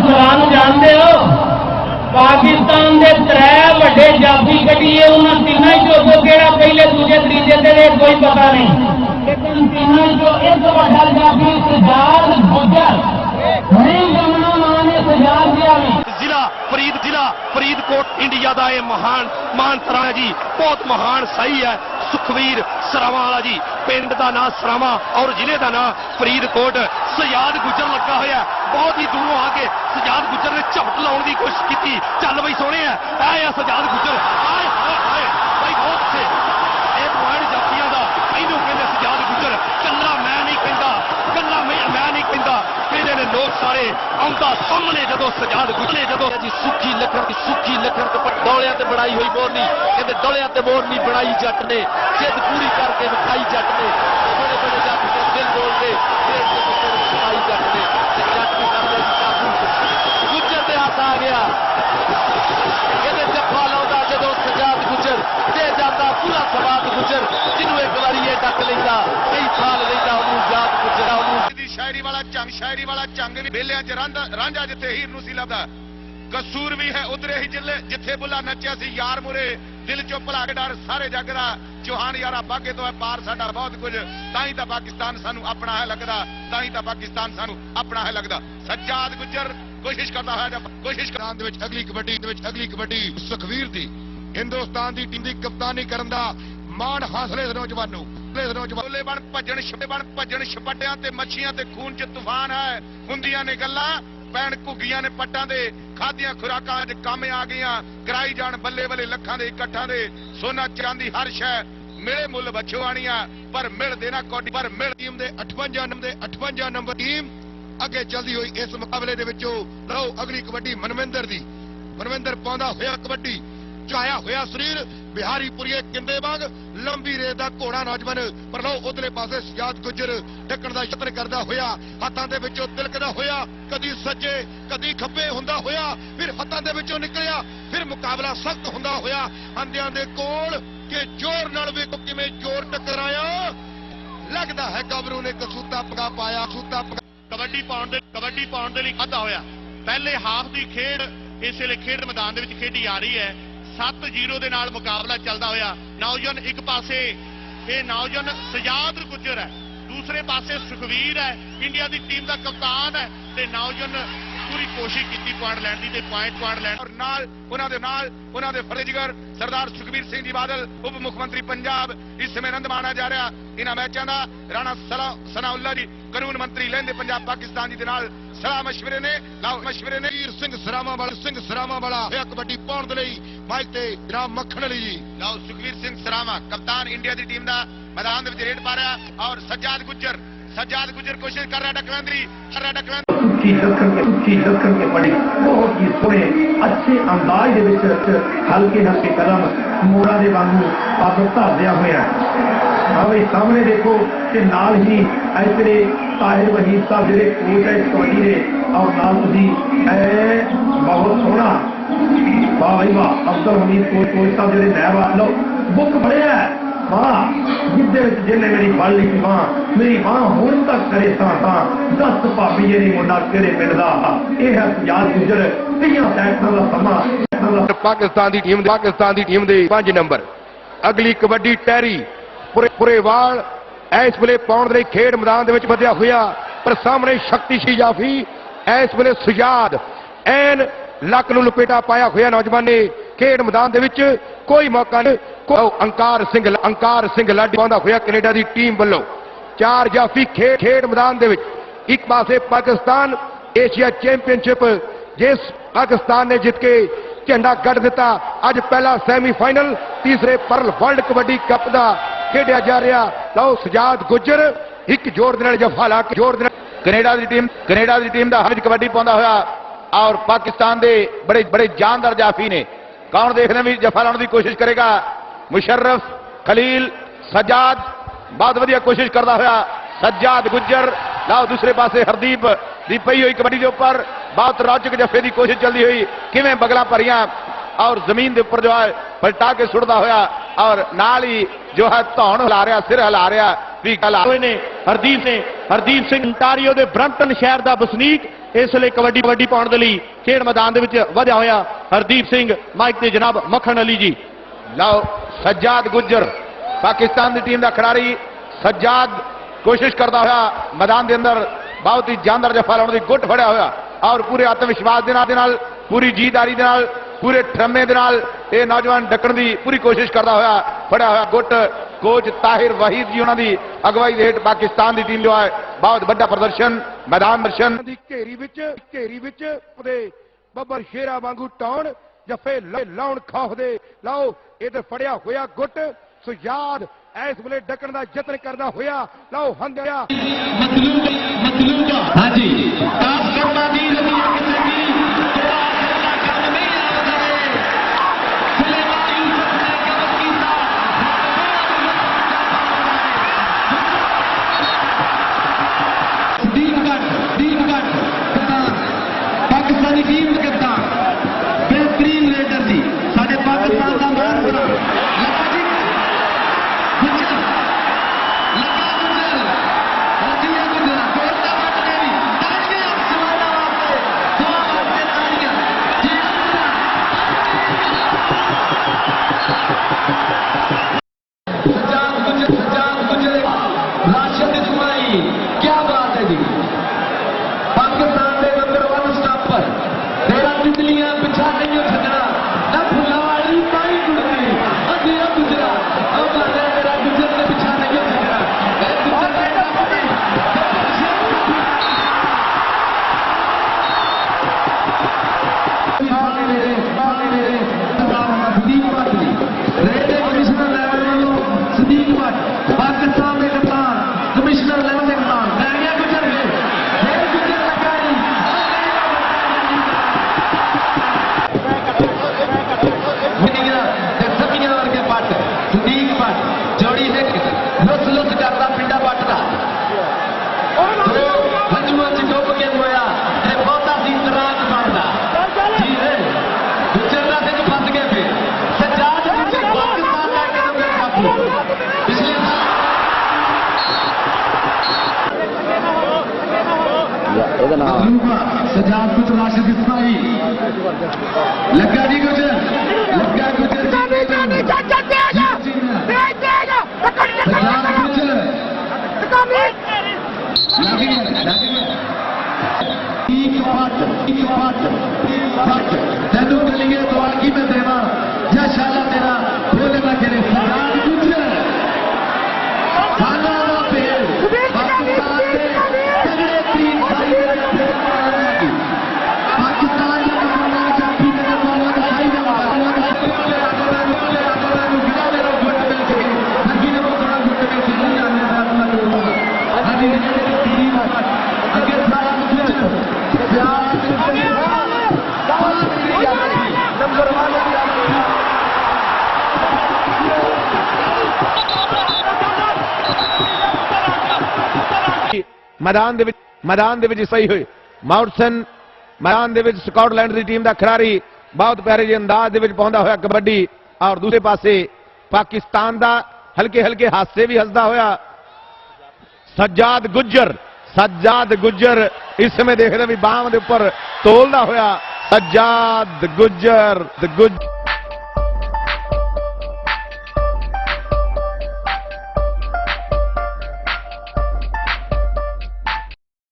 सवाल जानते हो पाकिस्तान के त्रै वड्डे जाफी कटिए उन्होंने तीनों चो केड़ा पहले दूजे तीजे ते कोई पता नहीं लेकिन तीनों चो एक वड्डा जाफी सजाद गुजर नहीं जमना मां ने सजाद दिया जिला फरीदकोट इंडिया का यह महान सरा है जी, बहुत महान सही है। सुखवीर सरावा वाला जी, पिंड का नाम सरावा और जिले का नाम फरीदकोट। सजाद गुजर लगा हुआ बहुत ही दूरों आके सजाद गुजर ने झपट लाने की कोशिश की। चल बई सोने है सजाद गुजर आए भाई बहुत अच्छे ये पॉइंट जाफिया का इनू कहते सजाद गुजर कला मैं नहीं कहता कला मैं नहीं कहता कहते ने लोग सारे आउंदा सामने जदों सजाद गुजरे जदों जी सुखी लखन तो दौलिया ते बनाई हुई मोरनी कहते दौलिया ते मोरनी बनाई जट ने जिद पूरी करके विखाई जट ने बड़े बड़े जट के दिल बोल के विखाई जट ने जट की करते गुजर के हाथ आ गया कहते जफा लाउंदा जदों सजाद गुजर ते जाता पूरा सवाद गुजर जिन्हों एक बारी ये डक लेंदा कई साल लेंदा उन्होंने याद गुजरा शायरी वाला जंग भी बेलियां च रांझा जिथे हीर नूं सी लभदा कसूर भी है उधरे ही जिथे बुला नचिया सी यार मुरे दिल चो भुला के डर सारे जग दा चौहान यारा बागे तो है पार साडा बहुत कुछ ताई तां पाकिस्तान सानू अपना है लगदा ताई तां पाकिस्तान सानू अपना है लगदा। सज्जाद गुजर कोशिश करता है कोशिश अगली कबड्डी सुखवीर दी हिंदुस्तान दी टीम दी कप्तानी करन दा मान हासिल है नौजवानों बोले बन भजन छपटियां ते मच्छियां ते खून च तूफान है हुंदियां ने गल्लां पैण घुग्गियां ने पट्टां दे खादियां खुराकां अज काम आ गईयां कराई जान बल्ले बल्ले लखां दे इकट्ठां दे सोना चांदी हर शै मिले मुल बछो आणियां पर मिल देना कौडी पर मिल टीम दे 58 नंबर टीम अगे चलदी हुई इस मुकाबले दे विचों लो अगली कबड्डी मनविंदर पाउंदा होया कबड्डी चाया होया शरीर बिहारीपुरीए किंदे वांग लंबी रेत का घोड़ा नौजवान पर लो उधरले पासे सजाद गुजर ढकण का यतन करता होया हाथां दे विचों तिलकदा होया कदी सज्जे कदी खब्बे हुंदा होया फिर हाथां दे विचों निकलिया फिर मुकाबला सख्त हुंदा होया आंदियां दे कोल कि जोर नाल वेखो किवें जोर टकराया लगदा है गबरू ने कसूता पगा पाया कबड्डी पाउण दे लई खाधा होया पहले हाफ दी खेड इस वेले खेड मैदान दे विच खेडी आ रही है 7-0 ਦੇ ਨਾਲ ਮੁਕਾਬਲਾ ਚੱਲਦਾ ਹੋਇਆ ਨੌਜਵਾਨ ਇੱਕ ਪਾਸੇ ਇਹ ਨੌਜਵਾਨ ਸਜਾਦ ਗੁਜਰ ਹੈ ਦੂਸਰੇ ਪਾਸੇ ਸੁਖਵੀਰ ਹੈ ਇੰਡੀਆ ਦੀ ਟੀਮ ਦਾ ਕਪਤਾਨ ਹੈ ਤੇ ਨੌਜਵਾਨ ਪੂਰੀ ਕੋਸ਼ਿਸ਼ ਕੀਤੀ ਪੁਆਇੰਟ ਲੈਣ ਦੀ ਤੇ ਪੁਆਇੰਟ ਲੈਣ ਔਰ ਨਾਲ ਉਹਨਾਂ ਦੇ ਫਰਜ਼ਗਰ ਸਰਦਾਰ ਸੁਖਬੀਰ ਸਿੰਘ ਜੀ ਬਾਦਲ ਉਪ ਮੁੱਖ ਮੰਤਰੀ ਪੰਜਾਬ ਇਸ ਸਮੇਂ ਆਨੰਦ ਮਾਣਿਆ ਜਾ ਰਿਹਾ ਇਹਨਾਂ ਮੈਚਾਂ ਦਾ ਰਾਣਾ ਸਨਾਉल्ला ਜੀ ਕਾਨੂੰਨ ਮੰਤਰੀ ਲਹਿੰਦੇ ਪੰਜਾਬ ਪਾਕਿਸਤਾਨ ਜੀ ਦੇ ਨਾਲ सलाह मशवरे ने वीर सिंह सरामा वाला कबड्डी पाउण दे लई माइक ते जनाब मक्खण अली जी लाओ सुखवीर सिंह सरामा कप्तान इंडिया की टीम का मैदान दे रेड पा रहा और सज्जाद गुजर कोशिश कर रहा डकलैंदरी के बड़ी बहुत ही सोहने अच्छे अंदाज दे हल्के कदम मोड़ा के वांगू पग धरदिया होया सामने देखो कि नाल ही इतने ताहिर वहीद साहब जो कोच है कबड्डी ने और नाल बहुत सोहना वाह भाई वाह अब्दुल हमीद कोच साहब जो नैब लो बुक पढ़िया जिन्हें मेरी फल ली मां मेरी मां हुण तक करे दस भाभी जी मुंडा किहड़े पिंड दा यह है सजाद गुजर 30 सैकड़ों का समा पाकिस्तान की टीम दे 5 नंबर अगली कबड्डी टहरी पुरेवाल इस वेले पाउण दे खेड मैदान दे विच वधिया होया पर सामने शक्तिशाली जाफी इस वेले सजाद एन लक नूं लपेटा पाया होया नौजवान ने खेड मैदान दे विच कोई मौका नहीं अंकार सिंह लाडी पाउंदा होया कनेडा की टीम वल्लों 4 जाफी खेड मैदान दे विच एक पासे पाकिस्तान एशिया चैंपियनशिप जिस पाकिस्तान ने जित के झंडा गढ़ दिता अज पहला सैमीफाइनल तीसरे परल वर्ल्ड कबड्डी कप का खेडिया जा रहा लो सजाद गुजर एक जोर दे नाल जफा ला के कनेडा की टीम का हज कबड्डी पाउंदा होया और पाकिस्तान के बड़े जानदार जाफी ने कौन देखने भी जफा लाने की कोशिश करेगा मुशर्रफ खलील सज्जाद बहुत वधिया कोशिश करता होया सज्जाद गुजर लाओ दूसरे पासे हरदीप दी पई हुई कबड्डी के ऊपर बहुत रोचक जफे की कोशिश चलती हुई किवें बगलां भरियां और जमीन के उपर जो है पलटा के सुटता होया और नाल ही जो है धौन हिला रहा सिर हिला रहा भी हरदीप सिंह ओंटारियो के ब्रंपटन शहर का वसनीक ਇਸ ਲਈ ਕਬੱਡੀ ਪਾਉਣ ਦੇ ਲਈ ਖੇਡ ਮੈਦਾਨ ਦੇ ਵਿੱਚ ਵਧਿਆ ਹੋਇਆ ਹਰਦੀਪ ਸਿੰਘ ਮਾਈਕ ਤੇ ਜਨਾਬ ਮੱਖਣ ਅਲੀ ਜੀ। ਲਓ ਸੱਜਾਦ ਗੁੱਜਰ ਪਾਕਿਸਤਾਨ ਦੀ ਟੀਮ ਦਾ ਖਿਡਾਰੀ ਸੱਜਾਦ ਕੋਸ਼ਿਸ਼ ਕਰਦਾ ਹੋਇਆ ਮੈਦਾਨ ਦੇ ਅੰਦਰ ਬਹੁਤ ਹੀ ਜਾਨਦਾਰ ਜਫਾ ਲਾਉਣ ਦੀ ਗੁੱਟ ਫੜਿਆ ਹੋਇਆ ਔਰ ਪੂਰੇ ਆਤਮ ਵਿਸ਼ਵਾਸ ਦੇ ਨਾਲ ਪੂਰੀ ਜੀਦਾਰੀ ਦੇ ਨਾਲ ਪੂਰੇ ਠਰਮੇ ਦੇ ਨਾਲ ਇਹ ਨੌਜਵਾਨ ਡੱਕਣ ਦੀ ਪੂਰੀ ਕੋਸ਼ਿਸ਼ ਕਰਦਾ ਹੋਇਆ ਫੜਿਆ ਹੋਇਆ ਗੁੱਟ ਕੋਚ ਤਾਹਿਰ ਵਹੀਦ ਜੀ ਉਹਨਾਂ ਦੀ ਅਗਵਾਈ ਦੇ ਹੇਠ ਪਾਕਿਸਤਾਨ ਦੀ ਟੀਮ ਜੋ ਹੈ ਬਹੁਤ ਵੱਡਾ ਪ੍ਰਦਰਸ਼ਨ ਮੈਦਾਨ ਦਰਸ਼ਨ ਦੀ ਘੇਰੀ ਵਿੱਚ ਉਹਦੇ ਬੱਬਰ ਸ਼ੇਰਾ ਵਾਂਗੂ ਟਾਉਣ ਜਫੇ ਲਾਉਣ ਖੌਫ ਦੇ ਲਾਓ ਇਧਰ ਫੜਿਆ ਹੋਇਆ ਗੁੱਟ ਸੁਜਾਦ ਇਸ ਵੇਲੇ ਡੱਕਣ ਦਾ ਯਤਨ ਕਰਦਾ ਹੋਇਆ ਲਾਓ ਹੰਗਿਆ ਹਾਂਜੀ ਕਾਸ ਕਰਮਾ ਦੀ ਰਵੀਆ ਕਿਸੇ ਦੀ ਕੰਮ ਨਹੀਂ ਆਉਂਦਾ ਸੁਲੇਮਾਨ ਯੂਸਫ ਨੇ ਕਬਜ਼ ਕੀਤਾ ਦੀਪ ਗੱਟ ਕਪਤਾਨ ਪਾਕਿਸਤਾਨੀ ਟੀਮ ਦੇ ਕਪਤਾਨ ਬਿਹਤਰੀਨ ਰੇਡਰ ਸੀ ਸਾਡੇ ਪਾਕਿਸਤਾਨ ਦਾ ਮਾਣ ਬਣਾ सजाद कुछ राशिद इस्माइल लगा जी कुछ तेनू कलिए दवालगी में देवा या शाला तेरा बोले ना करे सजाद कुछ खाना ना फेल पाकिस्तान के तगड़े तीन भाई पाकिस्तान के कमाना चाहती है कमाना दिखाई दे मैदान दे विच सही हुई माउटसन मैदान दे विच स्कॉटलैंड की टीम का खिलाड़ी बहुत प्यारे जी अंदाज दे विच पाउंदा होया कबड्डी और दूसरे पासे पाकिस्तान का हल्के हल्के हादसे भी हसदा होया सज्जाद गुज्जर इस समय देख रहे भी बांह के उपर तोलदा होया सज्जाद गुज्जर